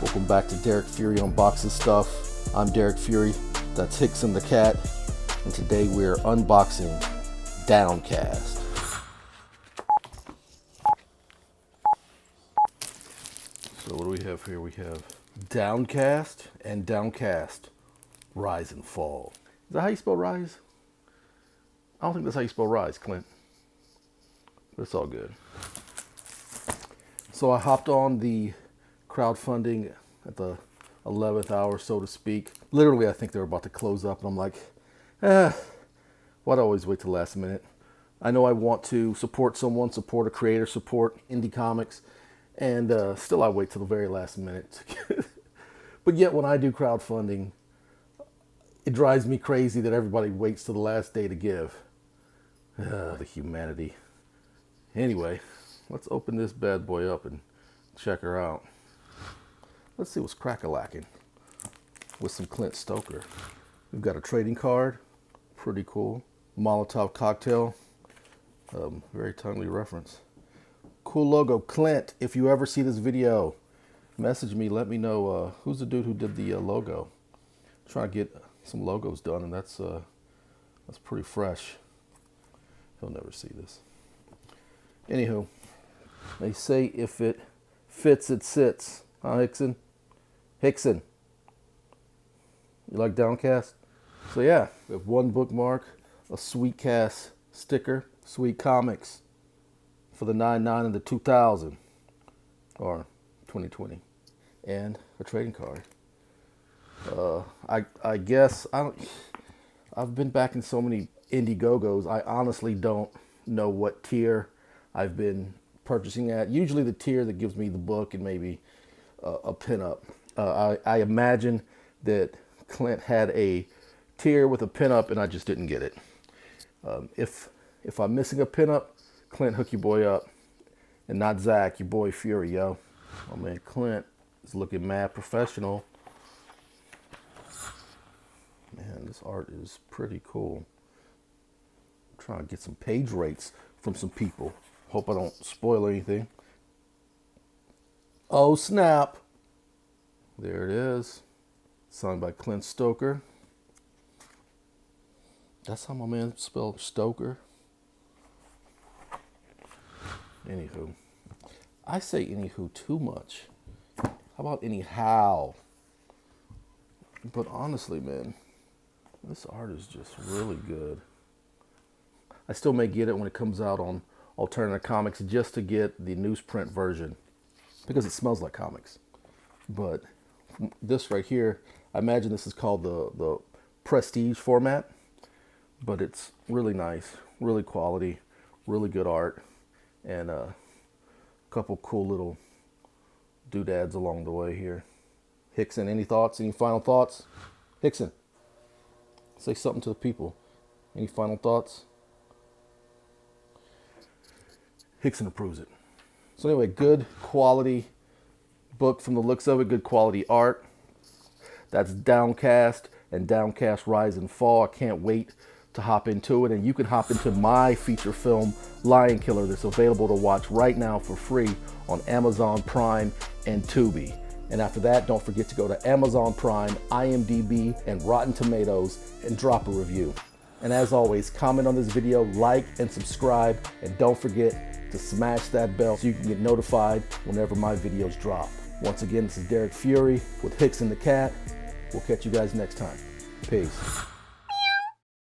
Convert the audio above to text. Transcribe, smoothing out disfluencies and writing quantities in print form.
Welcome back to Derrick Fury Unboxes Stuff. I'm Derrick Fury, that's Hickson the cat, and today we're unboxing Downcast. So what do we have here? We have Downcast and Downcast Rise and Fall. Is that how you spell Rise? I don't think that's how you spell Rise, Clint. But it's all good. So I hopped on the crowdfunding at the 11th hour, so to speak. Literally, I think they were about to close up, and I'm like, why'd I always wait till the last minute? I know I want to support someone, support a creator, support indie comics, and still I wait till the very last minute. But yet when I do crowdfunding, it drives me crazy that everybody waits till the last day to give. The humanity. Anyway, let's open this bad boy up and check her out. Let's see what's crack-a-lacking with some Clint Stoker. We've got a trading card, pretty cool. Molotov cocktail, very timely reference. Cool logo. Clint, if you ever see this video, message me, let me know who's the dude who did the logo. I'm trying to get some logos done, and that's pretty fresh. He'll never see this. Anywho, they say if it fits, it sits. Huh, Hickson? Hickson. You like Downcast? So yeah, we have one bookmark, a Sweet Cast sticker, Sweet Comics for the 99 and the 2000, or 2020, and a trading card. I guess I've been back in so many Indiegogos, I honestly don't know what tier I've been purchasing at. Usually the tier that gives me the book and maybe a pinup. I imagine that Clint had a tier with a pinup and I just didn't get it. If I'm missing a pinup, Clint, hook your boy up. And not Zach, your boy Fury, yo. Oh man, Clint is looking mad professional. Man, this art is pretty cool. I'm trying to get some page rates from some people. Hope I don't spoil anything. Oh snap. There it is. Signed by Clint Stoker. That's how my man spelled Stoker. Anywho. I say anywho too much. How about anyhow? But honestly, man, this art is just really good. I still may get it when it comes out on alternative comics just to get the newsprint version because it smells like comics. But this right here, I imagine this is called the prestige format, but it's really nice, really quality, really good art, and a couple cool little doodads along the way here. Hickson, any thoughts? Any final thoughts? Hickson, say something to the people. Any final thoughts? Hickson approves it. So anyway, good quality book from the looks of it, good quality art. That's Downcast and Downcast Rise and Fall. I can't wait to hop into it, and you can hop into my feature film Lion Killer that's available to watch right now for free on Amazon Prime and Tubi. And after that, don't forget to go to Amazon Prime, IMDb, and Rotten Tomatoes and drop a review. And as always, comment on this video, like and subscribe, and don't forget to smash that bell so you can get notified whenever my videos drop. Once again, this is Derrick Fury with Hickson the cat. We'll catch you guys next time. Peace.